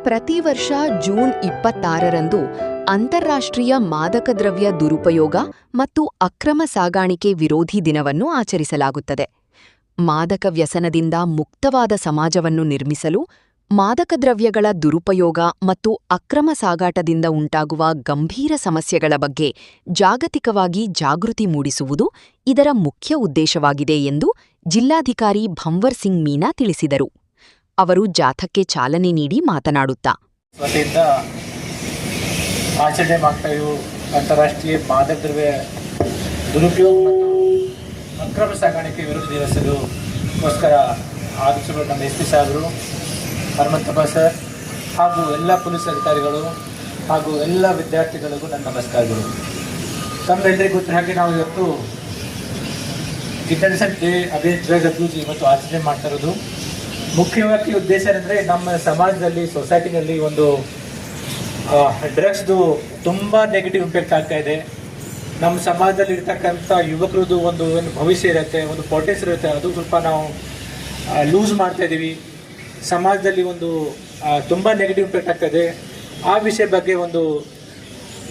ಪ್ರತಿ ವರ್ಷ ಜೂನ್ 26ರಂದು ಅಂತಾರಾಷ್ಟ್ರೀಯ ಮಾದಕ ದ್ರವ್ಯ ದುರುಪಯೋಗ ಮತ್ತು ಅಕ್ರಮ ಸಾಗಾಣಿಕೆ ವಿರೋಧಿ ದಿನವನ್ನು ಆಚರಿಸಲಾಗುತ್ತದೆ. ಮಾದಕ ವ್ಯಸನದಿಂದ ಮುಕ್ತವಾದ ಸಮಾಜವನ್ನು ನಿರ್ಮಿಸಲು, ಮಾದಕ ದ್ರವ್ಯಗಳ ದುರುಪಯೋಗ ಮತ್ತು ಅಕ್ರಮ ಸಾಗಾಟದಿಂದ ಉಂಟಾಗುವ ಗಂಭೀರ ಸಮಸ್ಯೆಗಳ ಬಗ್ಗೆ ಜಾಗತಿಕವಾಗಿ ಜಾಗೃತಿ ಮೂಡಿಸುವುದು ಇದರ ಮುಖ್ಯ ಉದ್ದೇಶವಾಗಿದೆ ಎಂದು ಜಿಲ್ಲಾಧಿಕಾರಿ ಭಂವರ್ ಸಿಂಗ್ ಮೀನಾ ತಿಳಿಸಿದರು. ಅವರು ಜಾಥಾಕ್ಕೆ ಚಾಲನೆ ನೀಡಿ ಮಾತನಾಡುತ್ತಾ, ವತಿಯಿಂದ ಆಚರಣೆ ಮಾಡ್ತಾ ಇರುವ ಅಂತಾರಾಷ್ಟ್ರೀಯ ಮಾದಕ ದ್ರವ್ಯ ದುರುಪಯೋಗ ಮತ್ತು ಅಕ್ರಮ ಸಾಗಾಣಿಕೆ ವಿರುದ್ಧ ದಿವಸಗೋಸ್ಕರ ಆಗಮಿಸಿರುವ ನಮ್ಮ ಎಸ್ ಪಿ ಸಾಹೇಬರು, ಹನುಮಂತಪ್ಪ ಸರ್ ಹಾಗೂ ಎಲ್ಲ ಪೊಲೀಸ್ ಅಧಿಕಾರಿಗಳು ಹಾಗೂ ಎಲ್ಲ ವಿದ್ಯಾರ್ಥಿಗಳಿಗೂ ನನ್ನ ನಮಸ್ಕಾರಗಳು. ತಮ್ಮೆಲ್ಲರಿಗೂ ಗೊತ್ತಿರೋ ಹಾಗೆ ನಾವು ಇವತ್ತು international day against drug abuse ಇವತ್ತು ಆಚರಣೆ ಮಾಡ್ತಾ ಇರೋದು. ಮುಖ್ಯವಾಗಿ ಉದ್ದೇಶ ಏನಂದರೆ, ನಮ್ಮ ಸಮಾಜದಲ್ಲಿ, ಸೊಸೈಟಿನಲ್ಲಿ ಒಂದು ಡ್ರಗ್ಸ್ದು ತುಂಬ ನೆಗೆಟಿವ್ ಇಂಪ್ಯಾಕ್ಟ್ ಆಗ್ತಾ ಇದೆ. ನಮ್ಮ ಸಮಾಜದಲ್ಲಿ ಇರ್ತಕ್ಕಂಥ ಯುವಕರದ್ದು ಒಂದು ಭವಿಷ್ಯ ಇರುತ್ತೆ, ಒಂದು ಪೊಟೆನ್ಷಿಯಲ್ ಇರುತ್ತೆ, ಅದು ಸ್ವಲ್ಪ ನಾವು ಲೂಸ್ ಮಾಡ್ತಾ ಇದ್ದೀವಿ. ಸಮಾಜದಲ್ಲಿ ಒಂದು ತುಂಬ ನೆಗೆಟಿವ್ ಇಂಪ್ಯಾಕ್ಟ್ ಆಗ್ತಾಯಿದೆ. ಆ ವಿಷಯ ಬಗ್ಗೆ ಒಂದು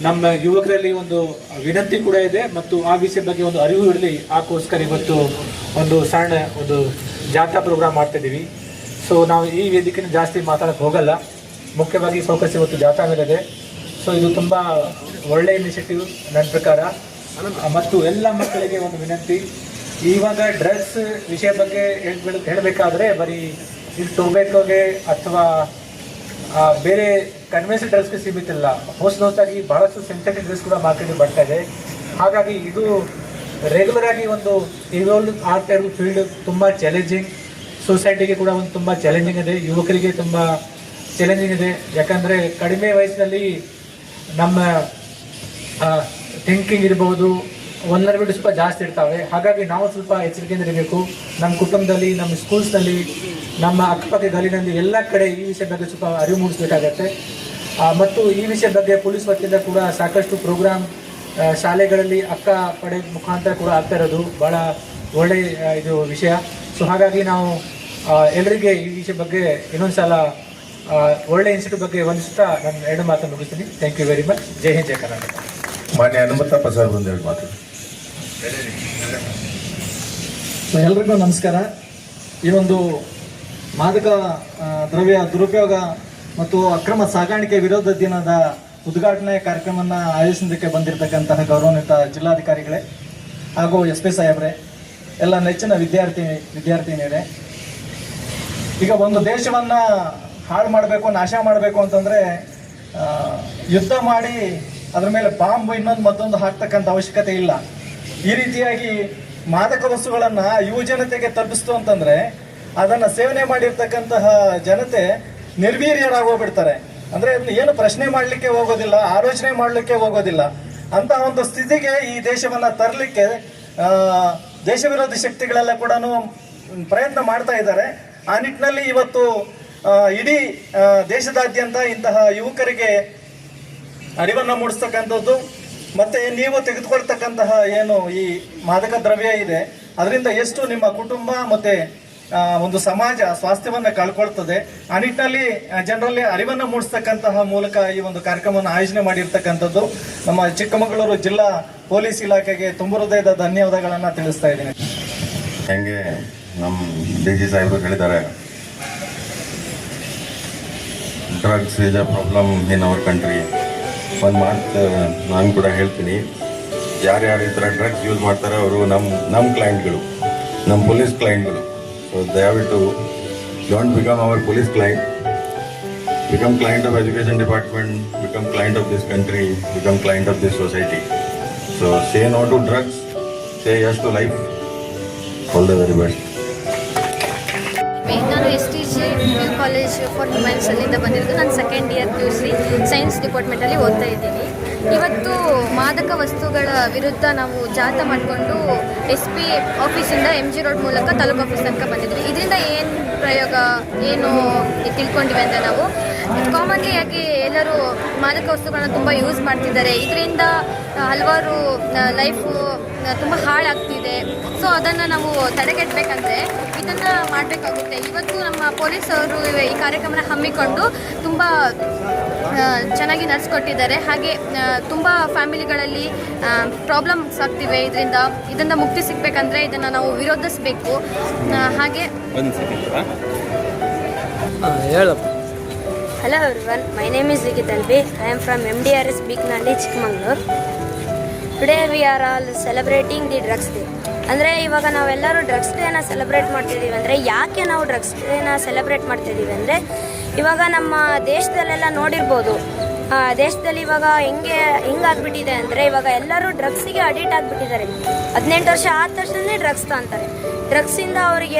ನಮ್ಮ ಯುವಕರಲ್ಲಿ ಒಂದು ವಿನಂತಿ ಕೂಡ ಇದೆ ಮತ್ತು ಆ ವಿಷಯ ಬಗ್ಗೆ ಒಂದು ಅರಿವು ಇರಲಿ, ಆಗೋಸ್ಕರ ಇವತ್ತು ಒಂದು ಸಣ್ಣ ಒಂದು ಜಾಥಾ ಪ್ರೋಗ್ರಾಮ್ ಮಾಡ್ತಾಯಿದ್ದೀವಿ. ಸೊ ನಾವು ಈ ವೇದಿಕೆಯನ್ನು ಜಾಸ್ತಿ ಮಾತಾಡೋಕ್ಕೆ ಹೋಗಲ್ಲ, ಮುಖ್ಯವಾಗಿ ಫೋಕಸ್ ಇವತ್ತು ಜಾಥಾ ಮೇಲಿದೆ. ಸೊ ಇದು ತುಂಬ ಒಳ್ಳೆಯ ಇನಿಷಿಯೇಟಿವ್ ನನ್ನ ಪ್ರಕಾರ. ಮತ್ತು ಎಲ್ಲ ಮಕ್ಕಳಿಗೆ ಒಂದು ವಿನಂತಿ, ಇವಾಗ ಡ್ರಗ್ಸ್ ವಿಷಯ ಬಗ್ಗೆ ಹೇಳಬೇಕಾದ್ರೆ ಬರೀ ಇದು ಟೊಬ್ಯಾಕೋಗೆ ಅಥವಾ ಬೇರೆ ಕನ್ವೆನ್ಷನಲ್ ಡ್ರಗ್ಸ್ಗೆ ಸೀಮಿತ ಇಲ್ಲ. ಹೊಸದಾಗಿ ಬಹಳಷ್ಟು ಸಿಂಥೆಟಿಕ್ ಡ್ರಗ್ಸ್ ಕೂಡ ಮಾರ್ಕೆಟ್ಗೆ ಬರ್ತಾ ಇದೆ. ಹಾಗಾಗಿ ಇದು ರೆಗ್ಯುಲರ್ ಆಗಿ ಒಂದು ಇವಾಲ್ವ್ ಆಗ್ತಾ ಇರೋ ಫೀಲ್ಡ್ ತುಂಬ ಚಾಲೆಂಜಿಂಗ್. ಸೊಸೈಟಿಗೆ ಕೂಡ ಒಂದು ತುಂಬ ಚಾಲೆಂಜಿಂಗ್ ಇದೆ, ಯುವಕರಿಗೆ ತುಂಬ ಚಾಲೆಂಜಿಂಗ್ ಇದೆ. ಯಾಕಂದರೆ ಕಡಿಮೆ ವಯಸ್ಸಿನಲ್ಲಿ ನಮ್ಮ ಥಿಂಕಿಂಗ್ ಇರ್ಬೋದು, ವಲ್ನರಬಿಲಿಟಿ ಸ್ವಲ್ಪ ಜಾಸ್ತಿ ಇರ್ತಾವೆ. ಹಾಗಾಗಿ ನಾವು ಸ್ವಲ್ಪ ಎಚ್ಚರಿಕೆಯಿಂದ ಇರಬೇಕು. ನಮ್ಮ ಕುಟುಂಬದಲ್ಲಿ, ನಮ್ಮ ಸ್ಕೂಲ್ಸ್ನಲ್ಲಿ, ನಮ್ಮ ಅಕ್ಕಪಕ್ಕ ಗಲಿನಲ್ಲಿ ಎಲ್ಲ ಕಡೆ ಈ ವಿಷಯ ಬಗ್ಗೆ ಸ್ವಲ್ಪ ಅರಿವು ಮೂಡಿಸಬೇಕಾಗತ್ತೆ. ಮತ್ತು ಈ ವಿಷಯ ಬಗ್ಗೆ ಪೊಲೀಸ್ ವತಿಯಿಂದ ಕೂಡ ಸಾಕಷ್ಟು ಪ್ರೋಗ್ರಾಮ್ ಶಾಲೆಗಳಲ್ಲಿ ಅಕ್ಕ ಪಡೆ ಮುಖಾಂತರ ಕೂಡ ಆಗ್ತಾ ಇರೋದು ಭಾಳ ಒಳ್ಳೆಯ ಇದು ವಿಷಯ. ಸೊ ಹಾಗಾಗಿ ನಾವು ಎಲ್ಲರಿಗೆ ಈ ವಿಷಯ ಬಗ್ಗೆ ಇನ್ನೊಂದು ಸಲ ಒಳ್ಳೆ ಇನ್ಸ್ಟಿಟ್ಯೂಟ್ ಬಗ್ಗೆ ವಂದಿಸುತ್ತಾ ನನ್ನ ಎರಡು ಮಾತನ್ನು ಮುಗಿಸ್ತೀನಿ. Thank you very much. ಜೈ ಹಿಂದ್, ಜೈ ಕರ್ನಾಟಕ. ಮಾನ್ಯ ಹನುಮಂತಪ್ಪ ಸರ್ ಒಂದೆರಡು ಮಾತು. ಎಲ್ರಿಗೂ ನಮಸ್ಕಾರ. ಈ ಒಂದು ಮಾದಕ ದ್ರವ್ಯ ದುರುಪಯೋಗ ಮತ್ತು ಅಕ್ರಮ ಸಾಗಾಣಿಕೆ ವಿರೋಧ ದಿನದ ಉದ್ಘಾಟನೆ ಕಾರ್ಯಕ್ರಮವನ್ನು ಆಯೋಜಿಸೋದಕ್ಕೆ ಬಂದಿರತಕ್ಕಂತಹ ಗೌರವಾನ್ವಿತ ಜಿಲ್ಲಾಧಿಕಾರಿಗಳೇ ಹಾಗೂ ಎಸ್ ಪಿ ಸಾಹೇಬ್ರೆ, ಎಲ್ಲ ನೆಚ್ಚಿನ ವಿದ್ಯಾರ್ಥಿನಿಯರೇ, ಈಗ ಒಂದು ದೇಶವನ್ನು ಹಾಳು ಮಾಡಬೇಕು, ನಾಶ ಮಾಡಬೇಕು ಅಂತಂದರೆ ಯುದ್ಧ ಮಾಡಿ ಅದರ ಮೇಲೆ ಬಾಂಬ್ ಇನ್ನೊಂದು ಮತ್ತೊಂದು ಹಾಕ್ತಕ್ಕಂಥ ಅವಶ್ಯಕತೆ ಇಲ್ಲ. ಈ ರೀತಿಯಾಗಿ ಮಾದಕ ವಸ್ತುಗಳನ್ನು ಯುವ ಜನತೆಗೆ ತಲುಪಿಸ್ತು ಅಂತಂದರೆ ಅದನ್ನು ಸೇವನೆ ಮಾಡಿರ್ತಕ್ಕಂತಹ ಜನತೆ ನಿರ್ವೀರ್ಯರಾಗೋಗ್ಬಿಡ್ತಾರೆ. ಅಂದರೆ ಅದನ್ನ ಏನು ಪ್ರಶ್ನೆ ಮಾಡಲಿಕ್ಕೆ ಹೋಗೋದಿಲ್ಲ, ಆಲೋಚನೆ ಮಾಡಲಿಕ್ಕೆ ಹೋಗೋದಿಲ್ಲ. ಅಂತಹ ಒಂದು ಸ್ಥಿತಿಗೆ ಈ ದೇಶವನ್ನು ತರಲಿಕ್ಕೆ ದೇಶ ವಿರೋಧಿ ಶಕ್ತಿಗಳೆಲ್ಲ ಕೂಡ ಪ್ರಯತ್ನ ಮಾಡ್ತಾ ಇದ್ದಾರೆ. ಆ ನಿಟ್ಟಿನಲ್ಲಿ ಇವತ್ತು ಇಡೀ ದೇಶದಾದ್ಯಂತ ಇಂತಹ ಯುವಕರಿಗೆ ಅರಿವನ್ನು ಮೂಡಿಸ್ತಕ್ಕಂಥದ್ದು, ಮತ್ತು ನೀವು ತೆಗೆದುಕೊಳ್ತಕ್ಕಂತಹ ಏನು ಈ ಮಾದಕ ದ್ರವ್ಯ ಇದೆ ಅದರಿಂದ ಎಷ್ಟು ನಿಮ್ಮ ಕುಟುಂಬ ಮತ್ತು ಒಂದು ಸಮಾಜ ಸ್ವಾಸ್ಥ್ಯವನ್ನು ಕಳ್ಕೊಳ್ತದೆ, ಆ ನಿಟ್ಟಿನಲ್ಲಿ ಜನರಲ್ಲಿ ಅರಿವನ್ನು ಮೂಡಿಸ್ತಕ್ಕಂತಹ ಮೂಲಕ ಈ ಒಂದು ಕಾರ್ಯಕ್ರಮವನ್ನು ಆಯೋಜನೆ ಮಾಡಿರ್ತಕ್ಕಂಥದ್ದು ನಮ್ಮ ಚಿಕ್ಕಮಗಳೂರು ಜಿಲ್ಲಾ ಪೊಲೀಸ್ ಇಲಾಖೆಗೆ ತುಂಬ ಹೃದಯದ ಧನ್ಯವಾದಗಳನ್ನು ತಿಳಿಸ್ತಾ ಇದ್ದೀನಿ. ಹೆಂಗೆ ನಮ್ಮ ಡಿ ಜಿ ಸಾಹೇಬರು ಹೇಳಿದ್ದಾರೆ, drugs is a problem in our country. ಒಂದು ಮಾತು ನಾನು ಕೂಡ ಹೇಳ್ತೀನಿ, ಯಾರ್ಯಾರು ಈ ಥರ ಡ್ರಗ್ಸ್ ಯೂಸ್ ಮಾಡ್ತಾರೆ ಅವರು ನಮ್ಮ ಕ್ಲೈಂಟ್ಗಳು, ನಮ್ಮ ಪೊಲೀಸ್ ಕ್ಲೈಂಟ್ಗಳು. ಸೊ ದಯವಿಟ್ಟು don't become our police client, become client of education department, become client of this country, become client of this society. So say no to drugs, say yes to life. All the very best. ನಾನು STG college for ಹ್ಯೂಮನ್ಸಲ್ಲಿಂದ ಬಂದಿರೋದು. ನಾನು second year PUC science ಡಿಪಾರ್ಟ್ಮೆಂಟಲ್ಲಿ ಓದ್ತಾ ಇದ್ದೀನಿ. ಇವತ್ತು ಮಾದಕ ವಸ್ತುಗಳ ವಿರುದ್ಧ ನಾವು ಜಾಥಾ ಮಾಡಿಕೊಂಡು SP ಆಫೀಸಿಂದ MG ರೋಡ್ ಮೂಲಕ ತಾಲೂಕು ಆಫೀಸ್ ತನಕ ಬಂದಿದ್ವಿ. ಇದರಿಂದ ಏನು ಪ್ರಯೋಗ ಏನು ತಿಳ್ಕೊಂಡಿವಿ ಅಂದರೆ, ನಾವು ಕಾಮನ್ಲಿ ಆಗಿ ಎಲ್ಲರೂ ಮಾದಕ ವಸ್ತುಗಳನ್ನ ತುಂಬ ಯೂಸ್ ಮಾಡ್ತಿದ್ದಾರೆ. ಇದರಿಂದ ಹಲವಾರು ಲೈಫು ತುಂಬ ಹಾಳಾಗ್ತಿದೆ. ಸೊ ಅದನ್ನು ನಾವು ತಡೆಗಟ್ಟಬೇಕಂದ್ರೆ ಇದನ್ನು ಮಾಡಬೇಕಾಗುತ್ತೆ. ಇವತ್ತು ನಮ್ಮ ಪೊಲೀಸವರು ಈ ಕಾರ್ಯಕ್ರಮನ ಹಮ್ಮಿಕೊಂಡು ತುಂಬ ಚೆನ್ನಾಗಿ ನಡೆಸ್ಕೊಟ್ಟಿದ್ದಾರೆ. ಹಾಗೆ ತುಂಬ ಫ್ಯಾಮಿಲಿಗಳಲ್ಲಿ ಪ್ರಾಬ್ಲಮ್ಸ್ ಆಗ್ತಿವೆ. ಇದರಿಂದ ಮುಕ್ತಿ ಸಿಗಬೇಕಂದ್ರೆ ಇದನ್ನು ನಾವು ವಿರೋಧಿಸಬೇಕು. ಹಾಗೆ ಹೇಳಪ್ಪ. Hello everyone, my name is Zikit Albi. I am from MDRS Biknalli, Chikmagalur. Today we are all celebrating the drugs day. ಅಂದರೆ ಇವಾಗ ನಾವೆಲ್ಲರೂ ಡ್ರಗ್ಸ್ ಡೇನ ಸೆಲೆಬ್ರೇಟ್ ಮಾಡ್ತಿದ್ದೀವಿ. ಅಂದರೆ ಯಾಕೆ ನಾವು ಡ್ರಗ್ಸ್ ಡೇನ ಸೆಲೆಬ್ರೇಟ್ ಮಾಡ್ತಿದ್ದೀವಿ ಅಂದರೆ ಇವಾಗ ನಮ್ಮ ದೇಶದಲ್ಲೆಲ್ಲ ನೋಡಿರ್ಬೋದು, ದೇಶದಲ್ಲಿ ಇವಾಗ ಹೆಂಗಾಗ್ಬಿಟ್ಟಿದೆ ಅಂದರೆ ಇವಾಗ ಎಲ್ಲರೂ ಡ್ರಗ್ಸಿಗೆ ಅಡಿಕ್ಟ್ ಆಗಿಬಿಟ್ಟಿದ್ದಾರೆ. 18 ವರ್ಷ ಆದ ತಕ್ಷಣ ಡ್ರಗ್ಸ್ ಅಂತಾರೆ. ಡ್ರಗ್ಸಿಂದ ಅವ್ರಿಗೆ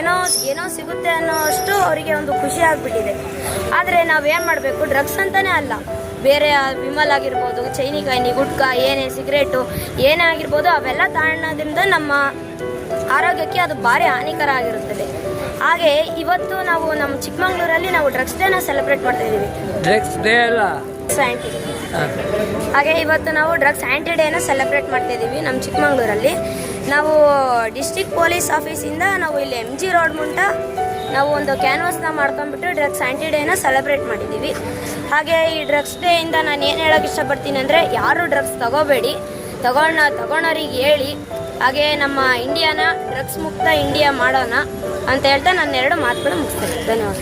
ಏನೋ ಸಿಗುತ್ತೆ ಅನ್ನೋಷ್ಟು ಅವರಿಗೆ ಒಂದು ಖುಷಿ ಆಗಿಬಿಟ್ಟಿದೆ. ಆದರೆ ನಾವೇನು ಮಾಡಬೇಕು, ಡ್ರಗ್ಸ್ ಅಂತಲೇ ಅಲ್ಲ, ಬೇರೆ ವಿಮಲ್ ಆಗಿರ್ಬೋದು, ಚೈನಿಕಾಯಿ, ಗುಟ್ಕಾ, ಏನೇ ಸಿಗರೇಟು ಏನೇ ಆಗಿರ್ಬೋದು, ಅವೆಲ್ಲ ತಾಣದಿಂದ ನಮ್ಮ ಆರೋಗ್ಯಕ್ಕೆ ಅದು ಭಾರಿ ಹಾನಿಕರ ಆಗಿರುತ್ತದೆ. ಹಾಗೆ ಇವತ್ತು ನಾವು ನಮ್ಮ ಚಿಕ್ಕಮಗಳೂರಲ್ಲಿ ನಾವು ಡ್ರಗ್ಸ್ ಡೇನ ಸೆಲೆಬ್ರೇಟ್ ಮಾಡ್ತಾ ಇದ್ದೀವಿ. ಡ್ರಗ್ಸ್ ಡೇ ಅಲ್ಲ, ಆ್ಯಂಟಿ. ಹಾಗೆ ಇವತ್ತು ನಾವು ಡ್ರಗ್ಸ್ ಆ್ಯಂಟಿ ಡೇನ ಸೆಲೆಬ್ರೇಟ್ ಮಾಡ್ತಾ ಇದ್ದೀವಿ ನಮ್ಮ ಚಿಕ್ಕಮಗಳೂರಲ್ಲಿ. ನಾವು ಡಿಸ್ಟ್ರಿಕ್ಟ್ ಪೊಲೀಸ್ ಆಫೀಸಿಂದ ನಾವು ಇಲ್ಲಿ MG ರೋಡ್ ಮುಂಟ ನಾವು ಒಂದು ಕ್ಯಾನ್ವಾಸ್ನ ಮಾಡ್ಕೊಂಡ್ಬಿಟ್ಟು ಡ್ರಗ್ಸ್ ಆ್ಯಂಟಿ ಡೇನ ಸೆಲೆಬ್ರೇಟ್ ಮಾಡಿದ್ದೀವಿ. ಹಾಗೆ ಈ ಡ್ರಗ್ಸ್ ಡೇಯಿಂದ ನಾನು ಏನು ಹೇಳೋಕ್ಕೆ ಇಷ್ಟಪಡ್ತೀನಿ ಅಂದರೆ, ಯಾರು ಡ್ರಗ್ಸ್ ತಗೋಬೇಡಿ, ತಗೊಳೋರಿಗೆ ಹೇಳಿ, ಹಾಗೆ ನಮ್ಮ ಇಂಡಿಯಾನ ಡ್ರಗ್ಸ್ ಮುಕ್ತ ಇಂಡಿಯಾ ಮಾಡೋಣ ಅಂತ ಹೇಳ್ತಾ ನಾನು 2 ಮಾತುಗಳು ಮುಗಿಸ್ತೇನೆ. ಧನ್ಯವಾದ.